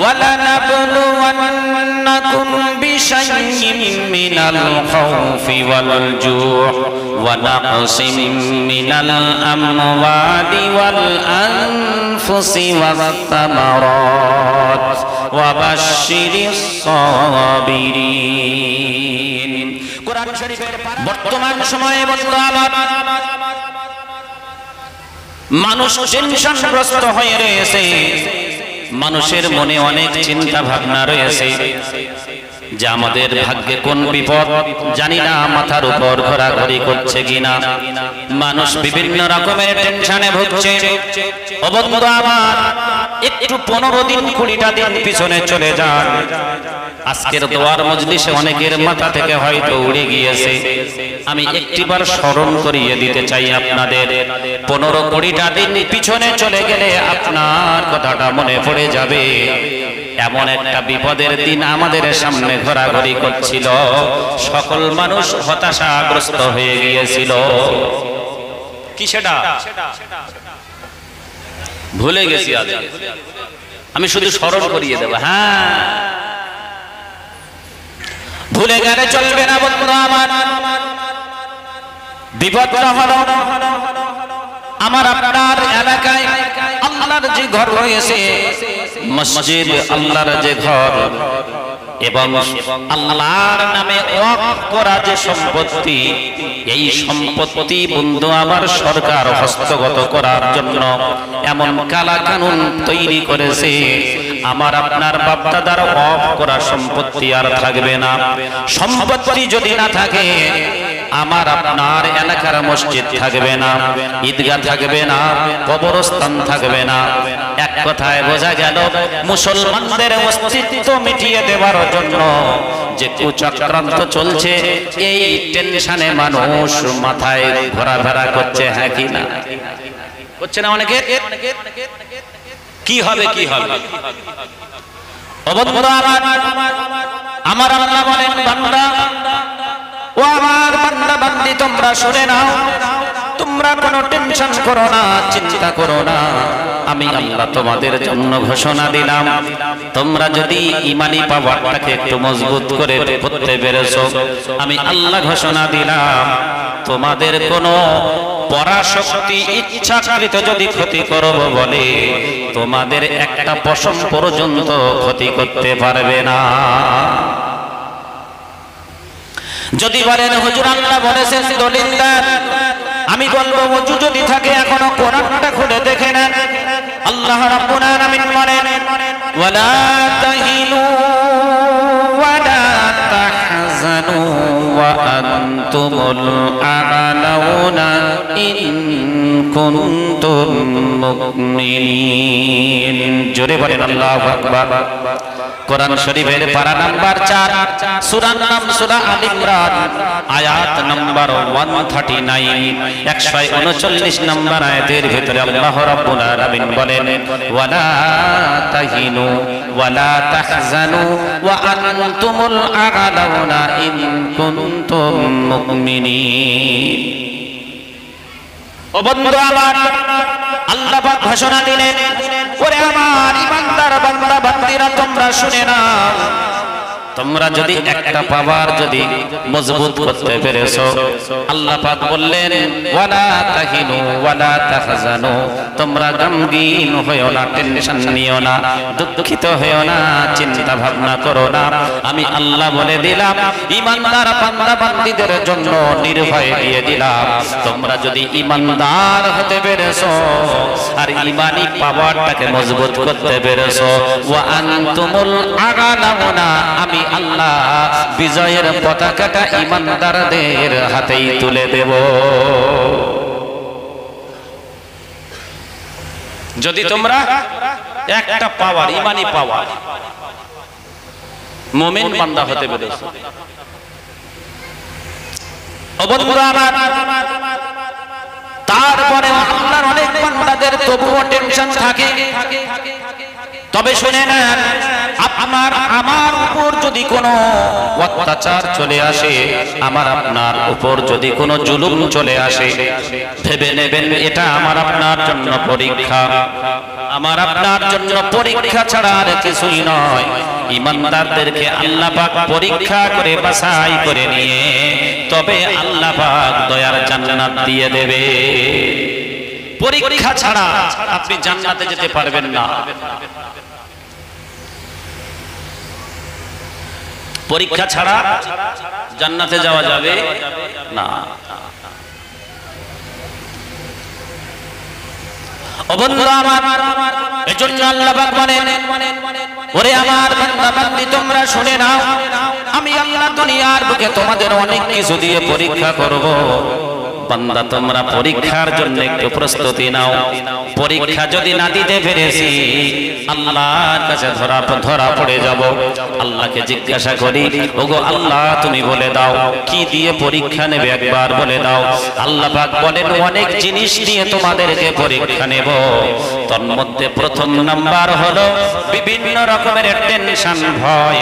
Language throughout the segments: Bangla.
وَلَنَبْلُوَنَّكُمْ بِشَيْءٍ مِّنَ الْخَوْفِ وَالْجُوعِ وَنَقْصٍ مِّنَ الْأَمْوَالِ وَالْأَنفُسِ وَالثَّمَرَاتِ وَبَشِّرِ الصَّابِرِينَ। কুরআন শরীফের বর্তমান সময়ে মানুষ টেনশনগ্রস্ত হয়ে রয়েছে, মানুষের মনে অনেক চিন্তা ভাবনা রয়েছে যে আমাদের ভাগ্যে কোন বিপদ জানি না মাথার উপর ঘোরাঘুরি করছে কিনা। মানুষ বিভিন্ন রকমের টেনশনে ভুগছে। ও বন্ধু আমার, একটু 15 দিন 20টা দিন পিছনে চলে যান। আজকের দোয়ার মজলিসে অনেকের মাথা থেকে হয়তো উড়ে গিয়েছে। আমি একটিবার স্মরণ করিয়ে দিতে চাই আপনাদের, 15-20টা দিন পিছনে চলে গেলে আপনার কথাটা মনে পড়ে যাবে। এমন একটা বিপদের দিন আমাদের সামনে ঘোরাঘুরি করছিল, সকল মানুষ হতাশাগ্রস্ত হয়ে গিয়েছিল। কি সেটা ভুলে গেছি, আজ আমি শুধু স্মরণ করিয়ে দেব। হ্যাঁ, ভুলে গেলে চলবে না বন্ধু আমার। বিপদটা হলো আমার আপনার এলাকায় আল্লাহর যে ঘর রয়েছে, মসজিদ আল্লাহর যে ঘর, এবং আল্লাহর নামে ওয়াকফ করা যে সম্পত্তি, এই সম্পত্তি বন্ধু আমার সরকার হস্তগত করার জন্য এমন কালা কানুন তৈরি করেছে, আমার আপনার বাপদাদার ওয়াকফ করা সম্পত্তি আর থাকবে না। সম্পত্তি যদি না থাকে, আমার আপনার এলাকার মসজিদ থাকবে না, ঈদগাহ থাকবে না, কবরস্থান থাকবে না। এক কথায় বোঝা গেল মুসলমানদের অস্তিত্ব মিটিয়ে দেওয়ার জন্য যে কুচক্রান্ত চলছে, এই টেনশনে মানুষ মাথায় ঘোরাফেরা করছে। হ্যাঁ কি না করছে না অনেকে? কি হবে কি হবে? আমার আল্লাহ বলেন, বান্দা ও আমার বান্দা বান্দি, তোমরা শুনে নাও, তোমরা কোনো টেনশন করো না, চিন্তা করো না। আমি আল্লাহ তোমাদের জন্য ঘোষণা দিলাম, তোমরা যদি ঈমানি পাওয়ারটাকে একটু মজবুত করে করতে পেরেছো, আমি আল্লাহ ঘোষণা দিলাম তোমাদের কোনো পরাশক্তি ইচ্ছাকৃত যদি ক্ষতি করব বলে, তোমাদের একটা পশম পর্যন্ত ক্ষতি করতে পারবে না। যদি বলেন হুজুর আল্লাহ বলেছেন দলিল দেন, আমি বলবো ওযু যদি থাকে এখনো কোরআনটা খুলে দেখে নেন। আল্লাহ রাব্বুল আলামিন বলেন, ওয়ালা তাহিনু ওয়ালা তাহজানু ওয়া আনতুমুল আ'লাউনা ইন কুনতুম মুমিনিন। জোরে বলেন আল্লাহু আকবার। কোরআন শরীফের পারা নাম্বার 4, সূরার নাম সূরা আল ইমরান, আয়াত নাম্বার 139, 139 নম্বর আয়াতের ভিতরে আল্লাহ রাব্বুল আলামিন বলেন, ওয়ালা তাহিনু ওয়ালা তাহজানু ওয়া আনতুমুল আ'লাউনা ইন কুনতুম মুমিনিন। ও বন্ধু আমার, আল্লাহ পাক ঘোষণা দিলেন, ওরে আমার ইমানদার বান্দা বান্দিরা, তোমরা শুনে নাও, তোমরা যদি একটা পাওয়ার যদি মজবুত করতে পেরেছো, আল্লাহ পাক বললেন ওয়ালা তাহিনু ওয়ালা তাহজানু, তোমরা গমগীন হয়ো না, টেনশন নিও না, দুঃখিত হয়ো না, চিন্তা ভাবনা করো না। আমি আল্লাহ বলে দিলাম, ঈমানদার বান্দা বান্দীদের জন্য নির্ভয় দিয়ে দিলাম, তোমরা যদি ঈমানদার হতে পেরেছো আর ঈমানি পাওয়ারটাকে মজবুত করতে পেরেছো, ওয়া আনতুমুল আ'লাউনা, আমি আল্লাহ বিজয়ের পতাকাটা ঈমানদারদের হাতেই তুলে দেব। যদি তোমরা একটা পাওয়ার, ঈমানি পাওয়ার, মুমিন বান্দা হতে পেরেছো। ও বন্ধুরা আমার, তারপরে আল্লাহর অনেক বান্দাদের তবুও টেনশন থাকে। তবে শুনে নেন, আমার উপর যদি কোনো অত্যাচার চলে আসে, আমার আপনার উপর যদি কোনো জুলুম চলে আসে, ভেবে নেবেন এটা আমার আপনার জন্য পরীক্ষা। আমার আপনার জন্য পরীক্ষা ছাড়া আর কিছুই নয়। ঈমানদারদেরকে আল্লাহ পাক পরীক্ষা করে বাছাই করে নিয়ে তবে আল্লাহ পাক দয়ার জান্নাত দিয়ে দেবে। পরীক্ষা ছাড়া আপনি জান্নাতে যেতে পারবেন না। পরীক্ষা ছাড়া জান্নাতে যাওয়া যাবে না। ও বন্ধু আমার, এজন্য আল্লাহ পাক বলেন, ওরে আমার বান্দা বান্দি তোমরা শুনে নাও, আমি আল্লাহ দুনিয়ার বুকে তোমাদের অনেক কিছু দিয়ে পরীক্ষা করব। বান্দা তোমরা পরীক্ষার জন্য একটু প্রস্তুতি নাও। পরীক্ষা যদি না দিতে পেরেছি আল্লাহর কাছে ধরা পড়ে যাব। আল্লাহকে জিজ্ঞাসা করি, ওগো আল্লাহ তুমি বলে দাও কি দিয়ে পরীক্ষা নেবে, একবার বলে দাও। আল্লাহ পাক বলেন, অনেক জিনিস দিয়ে তোমাদেরকে পরীক্ষা নেব। তার মধ্যে প্রথম নাম্বার হলো বিভিন্ন রকমের টেনশন, ভয়,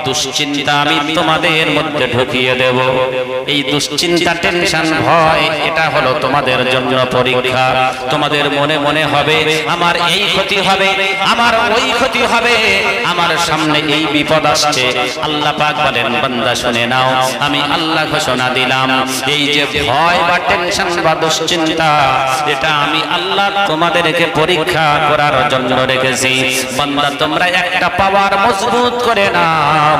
দুশ্চিন্তা আমি তোমাদের মধ্যে ঢুকিয়ে দেব। এই দুশ্চিন্তা, টেনশন, ভয় এটা হলো তোমাদের জন্য পরীক্ষা। তোমাদের মনে মনে হবে আমার এই ক্ষতি হবে, আমার ওই ক্ষতি হবে, আমার সামনে এই বিপদ আসছে। আল্লাহ পাক বলেন, বান্দা শুনে নাও, আমি আল্লাহ ঘোষণা দিলাম এই যে ভয় বা টেনশন বা দুশ্চিন্তা, এটা আমি আল্লাহ তোমাদেরকে পরীক্ষা করার জন্য রেখেছি। বান্দা তোমরা একটা পাওয়ার মজবুত করে নাও,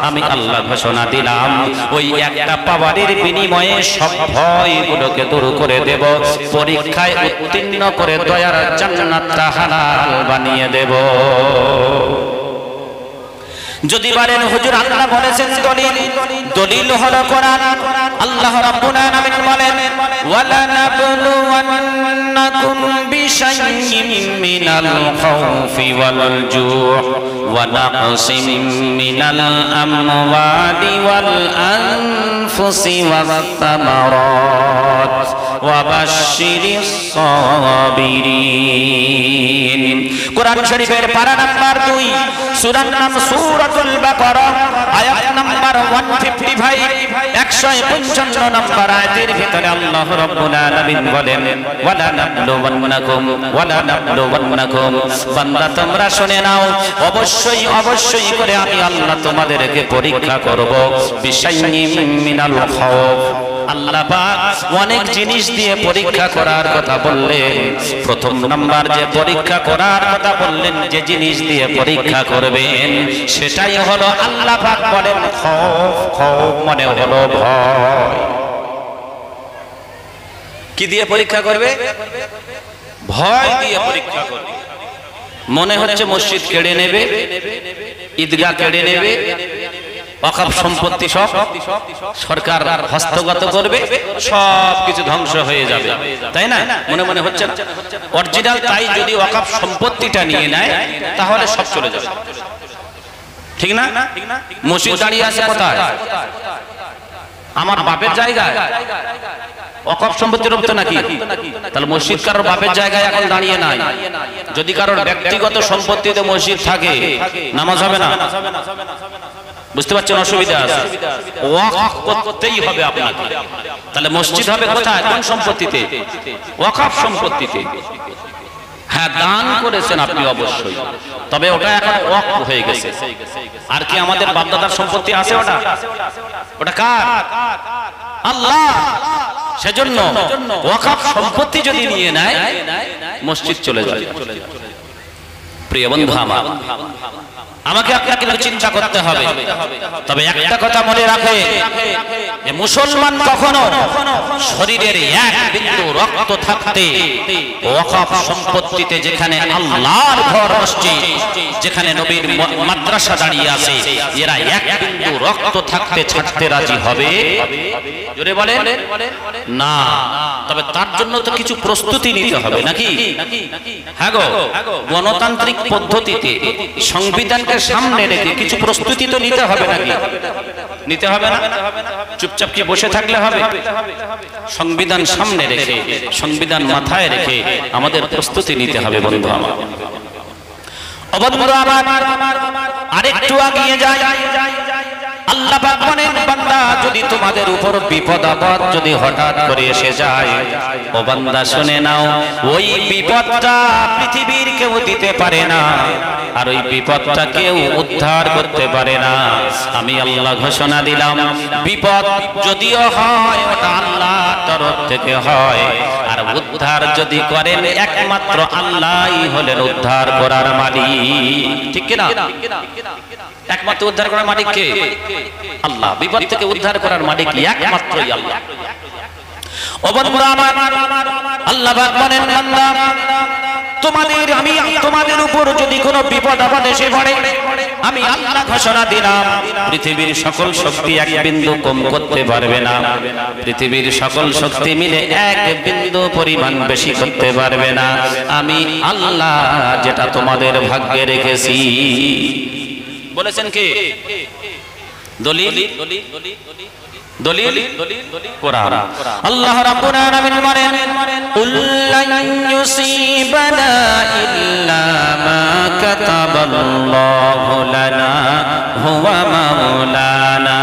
আমি আল্লাহ ঘোষণা দিলাম ওই একটা পাওয়ারের বিনিময়ে সব ভয়গুলোকে দূর করে দেব। পরীক্ষায় উত্তীর্ণ করে দয়ার জান্নাতটা হালাল বানিয়ে দেব। যদি বলেন হুজুর আল্লাহ বলেছেন দলিল হলো কোরআন। আল্লাহ রাব্বুল আলামিন বলেন, ওয়ালা নাবলুওয়ান্নাকুম বিশাইইম মিনাল খাউফি ওয়াল জু' ওয়া নাকসিম মিনাল আমওয়ালি ওয়াল আনফুসি ওয়াত তামারাত ওয়া বাশশিরিস সাবিরিন। কোরআন শরীফের পারা নাম্বার 2, সূরার নাম সূরাতুল বাকারা, আয়াত নাম্বার 155, 155 নম্বর আয়াতের ভিতরে আল্লাহ রাব্বুল আলামিন বলেন, ওয়ালা নাবলুওয়ান্নাকুম, বান্দা তোমরা শুনে নাও, অবশ্যই অবশ্যই করে আমি আল্লাহ তোমাদেরকে পরীক্ষা করব। বিশাইইম মিনাল খাউফ, আল্লাহ পাক অনেক জিনিস দিয়ে পরীক্ষা করার কথা বললেন। প্রথম নাম্বার যে পরীক্ষা করার কথা বললেন, যে জিনিস দিয়ে পরীক্ষা করবেন সেটাই হলো আল্লাহ পাক বলেন খৌফ। খৌফ মানে হলো ভয়। কি দিয়ে পরীক্ষা করবে? ভয় দিয়ে পরীক্ষা করবে। মনে হচ্ছে মসজিদ কেড়ে নেবে, ঈদগাহ কেড়ে নেবে, ওয়াকফ সম্পত্তি সব সরকার হস্তগত করবে, সব কিছু ধ্বংস হয়ে যাবে, তাই না? মনে মনে হচ্ছে না? অরিজিনাল তাই। যদি ওয়াকফ সম্পত্তিটা নিয়ে নেয় তাহলে সব চলে যাবে, ঠিক না? মসজিদ দাঁড়িয়ে আছে কোথায়? আমার বাপের জায়গায়। ওয়াকফ সম্পত্তির উপর নাকি? তাহলে মসজিদ কারোর বাপের জায়গায় এখন দাঁড়িয়ে নাই। যদি কারোর ব্যক্তিগত সম্পত্তিতে মসজিদ থাকে, নামাজ হবে না। বুঝতে পারছেন? অসুবিধা আছে। ওয়াকফ করতেই হবে আপনাকে। তাহলে মসজিদ হবে কোথায়? কোন সম্পত্তিতে? ওয়াকফ সম্পত্তিতে। হ্যাঁ, দান করেছেন আপনি অবশ্যই, তবে ওটা এখন ওয়াকফ হয়ে গেছে। আর কি আমাদের বাপদাদার সম্পত্তি আছে? ওটা কার? আল্লাহ। সেজন্য ওয়াকফ সম্পত্তি যদি নিয়ে নেয় মসজিদ চলে যায়। প্রিয় বন্ধু আমার, আমাকে আপনাকে চিন্তা করতে হবে। তবে একটা কথা মনে রাখে, যে মুসলমান কখনো শরীরের এক বিন্দু রক্ত থাকতে ওয়াকফ সম্পত্তিতে, যেখানে আল্লাহর ঘর মসজিদ, যেখানে নবীর মাদ্রাসা দাঁড়িয়ে আছে, এরা এক বিন্দু রক্ত থাকতে ছাড়তে রাজি হবে? জোরে বলেন না। তবে তার জন্য তো কিছু প্রস্তুতি নিতে হবে নাকি? হ্যাঁ গো, গণতান্ত্রিক পদ্ধতিতে সংবিধানকে সামনে রেখে কিছু প্রস্তুতি তো নিতে হবে নাকি? নিতে হবে না? চুপচাপ কি বসে থাকলে হবে? সংবিধান সামনে রেখে, সংবিধান মাথায় রেখে আমাদের প্রস্তুতি নিতে হবে বন্ধু আমার। ও ও বন্ধুরা আমার, আরেকটু আগিয়ে যাই। আল্লাহ পাক বলেন, বান্দা যদি তোমাদের উপর বিপদ আপদ যদি হঠাৎ করে এসে যায়, ও বান্দা শুনে নাও, ওই বিপদটা পৃথিবীর কেউ দিতে পারে না, আর ওই বিপদটা কেউ উদ্ধার করতে পারে না। আমি আল্লাহ ঘোষণা দিলাম, বিপদ যদিও হয় ওটা আল্লাহর তরফ থেকে হয়, আর উদ্ধার যদি করেন একমাত্র আল্লাহই হলেন উদ্ধার করার মালিক। ঠিক কি না? একমাত্র উদ্ধার করার মালিক কে? আল্লাহ। বিপদ থেকে উদ্ধার করার মালিক একমাত্রই আল্লাহ। ও বন্ধুরা আমার, আল্লাহ পাক বলেন, বান্দা আমি তোমাদের উপর যদি কোনো বিপদ আপদ এসে পড়ে, আমি আল্লাহ ঘোষণা দিলাম, পৃথিবীর সকল শক্তি এক বিন্দু কম করতে পারবে না, পৃথিবীর সকল শক্তি মিলে এক বিন্দু পরিমাণ বেশি করতে পারবে না। আমি আল্লাহ যেটা তোমাদের ভাগ্যে রেখেছি। বলেছেন কে? দলিল কোরআন। আল্লাহ রাব্বুল আলামিন বলেন, কুল লান ইউসিবানা ইল্লা মা কাতাবাল্লাহু লানা হুয়া মাওলানা।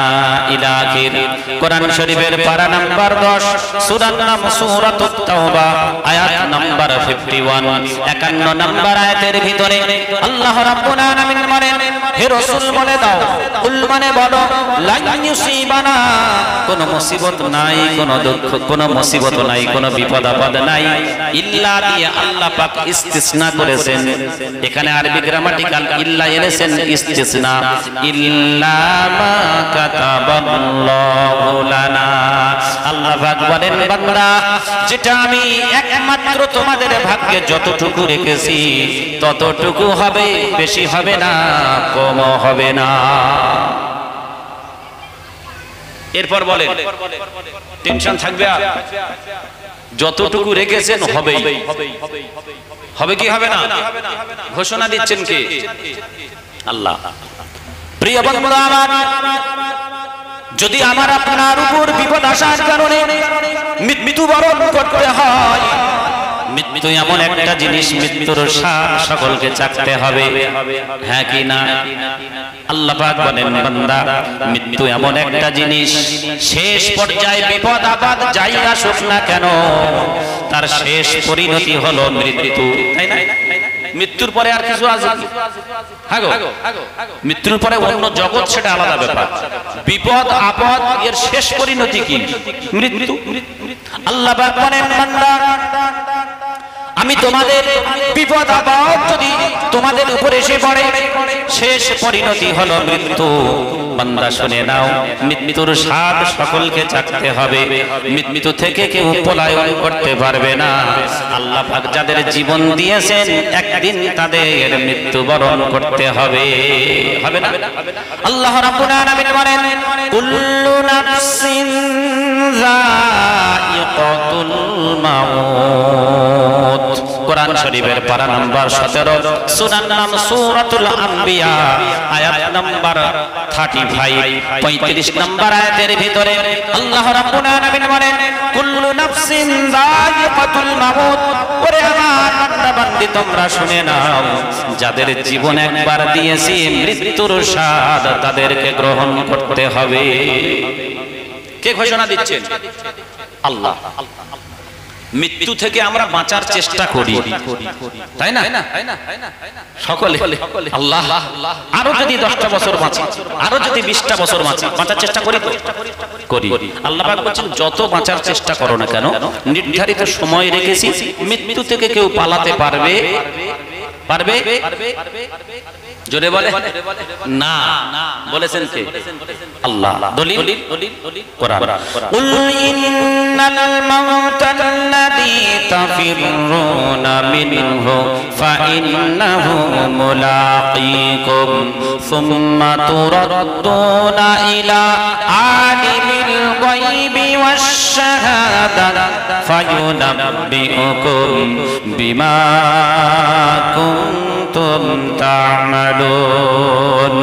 ইলাখির কোরআন শরীফের পারা নাম্বার 10, সূরার নাম সূরাতুত তাওবা, আয়াত নাম্বার 51, 51 নাম্বার আয়াতের ভিতরে আল্লাহ রাব্বুল আলামিন বলেন, হে রাসূল বলে দাও, কুল মানে বলো, লান ইউসিবানা, কোন মুসিবত নাই, কোন দুঃখ, কোন মুসিবত নাই, কোন বিপদ আপদ নাই, ইল্লা দিয়ে আল্লাহ পাক ইস্তিসনা করেছেন। এখানে আরবি গ্রামাটিক্যাল ইল্লা এনেছেন ইস্তিসনা, ইল্লা মা কাতাবাল্লাহু লানা। আল্লাহ পাক বলেন, বান্দা যেটা আমি একমাত্র তোমাদের ভাগ্যে যতটুকু রেখেছি ততটুকু হবে, বেশি হবে না, কম হবে না। এরপর বলেন, টেনশন থাকবে? আর যতটুকু রেখেছেন হবেই, হবে কি হবে না? ঘোষণা দিচ্ছেন কে? আল্লাহ। প্রিয় বন্ধুরা আমার, যদি আমার আপনার উপর বিপদ আসার কারণে মৃত্যুবরণ করতে হয়, মৃত্যু এমন একটা জিনিস, মৃত্যুর স্বাদ সকলকে চাকতে হবে, হ্যাঁ কি না? আল্লাহ পাক বলেন, বান্দা মৃত্যু এমন একটা জিনিস, শেষ পর্যায়ে বিপদ আপদ যাই আসুক না কেন, তার শেষ পরিণতি হলো মৃত্যু, তাই না? মৃত্যুর পরে আর কিছু আছে? হ্যাঁ গো, মৃত্যুর পরে অন্য জগৎ, সেটা আলাদা ব্যাপার। বিপদ আপদ এর শেষ পরিণতি কি? মৃত্যু। আল্লাহ পাক বলেন, বান্দা আমি তোমাদের বিপদ আপদ যদি তোমাদের উপর এসে পড়ে, শেষ পরিণতি হলো মৃত্যু। বান্দা শুনে নাও, মৃত্যুর স্বাদ সকলকে চাকতে হবে, মৃত্যু থেকে কেউ পলায়ন করতে পারবে না। আল্লাহ পাক যাদের জীবন দিয়েছেন, একদিন তাদের মৃত্যুবরণ করতে হবে, হবে না? আল্লাহ রাব্বুল আলামিন বলেন, কুল্লু নাফসিন যায়িকাতুল মাউত। কোরআন শরীফের পারা নাম্বার 17, সূরার নাম সূরাতুল আম্বিয়া, আয়াত নাম্বার 35, 35 নাম্বার আয়াতের ভিতরে আল্লাহ রাব্বুল আলামিন বলেন, কুল্লু নাফসিন যায়িকাতুল মাউত। ওরে আমার বান্দা বান্দি, তোমরা শুনে নাও, যাদের জীবন একবার দিয়েছি, মৃত্যুর স্বাদ তাদেরকে গ্রহণ করতে হবে। কে ঘোষণা দিচ্ছেন? আল্লাহ। মৃত্যু থেকে আমরা বাঁচার চেষ্টা করি, তাই না? সকলে আল্লাহ, আরো যদি 10টা বছর বাঁচি, আরো যদি 20টা বছর বাঁচি, বাঁচার চেষ্টা করি তো করি। আল্লাহ পাক বলেন, যত বাঁচার চেষ্টা করো না কেন, নির্ধারিত সময় রেখেছি, মৃত্যু থেকে কেউ পালাতে পারবে? পারবে? জোরে বলে না। বলেছেন কে? আল্লাহ। দলিল কোরআন। কুল ইন্নাল মাউতাল্লাযী তাফিরুনা মিনহু ফাইন্নাহু মুলাকীকুম সুম্মা তুরাদ্দুনা ইলা আলিমিল গায়বি ওয়াশ শাহাদাতি ফায়ুনাব্বিউকুম বিমা কুনতুম তা'মালুন।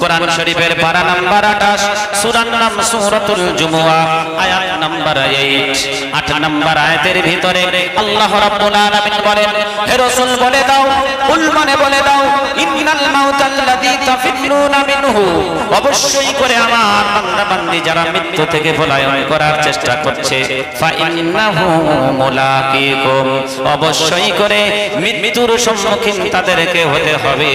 কোরআন শরীফের পারা নাম্বার 28, সূরার নাম সূরাতুল জুমুআ, আয়াত নাম্বার 8 নাম্বার আয়াতের ভিতরে আল্লাহ রাব্বুল আলামিন বলেন, হে রাসূল বলে দাও, কুল মানে বলে দাও, ইন্নাল মাউতাল্লাযী তাফিরুনা মিনহু, অবশ্যই করে আমার বান্দা বান্দি যারা মৃত্যু থেকে পলায়ন করার চেষ্টা করছে, ফা ইন্নাহু মুলাকিকুম, অবশ্যই করে মৃত্যুর সম্মুখীন তাদেরকে হতে হবে।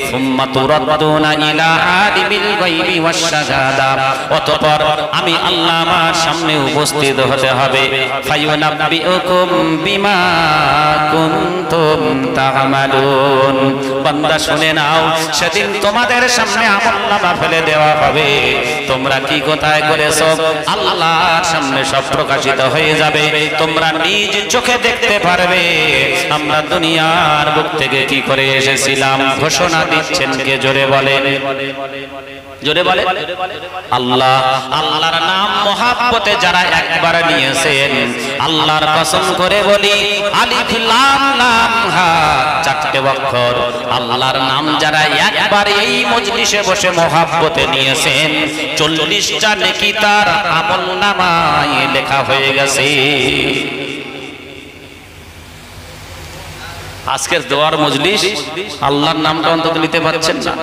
সুম্মা তুরাদ্দুনা ইলা আলিমিল গায়বি ওয়াশ শাহাদা, অতঃপর আমি আল্লাহ আমার সামনে উপস্থিত হতে হবে। ফায়ুনাব্বিউকুম বিমা কুনতুম তা'মালুন, বান্দা শুনে নাও, সেদিন তোমাদের সামনে আমলনামা ফেলে দেওয়া হবে, তোমরা কি কোথায় করেছো আল্লাহর সামনে সব প্রকাশিত হয়ে যাবে, তোমরা নিজ চোখে দেখতে পারবে আমরা দুনিয়ার বুক থেকে কি করে এসেছিলাম। ঘোষণা দিচ্ছেন কে? জোরে বলেন, জোরে বলেন আল্লাহ। আল্লাহর নাম মহব্বতে যারা একবার নিয়েছেন, আল্লাহর কসম করে বলি, আলিফ লাম লাম হা, 4টে অক্ষর, আল্লাহর নাম যারা একবার এই মজলিসে বসে মহব্বতে নিয়েছেন, 40টা নেকি তার আমলনামায় লেখা হয়ে গেছে। আজকের দোয়ার মজলিস, আল্লাহর নামটা অন্তত নিতে পারছেন না।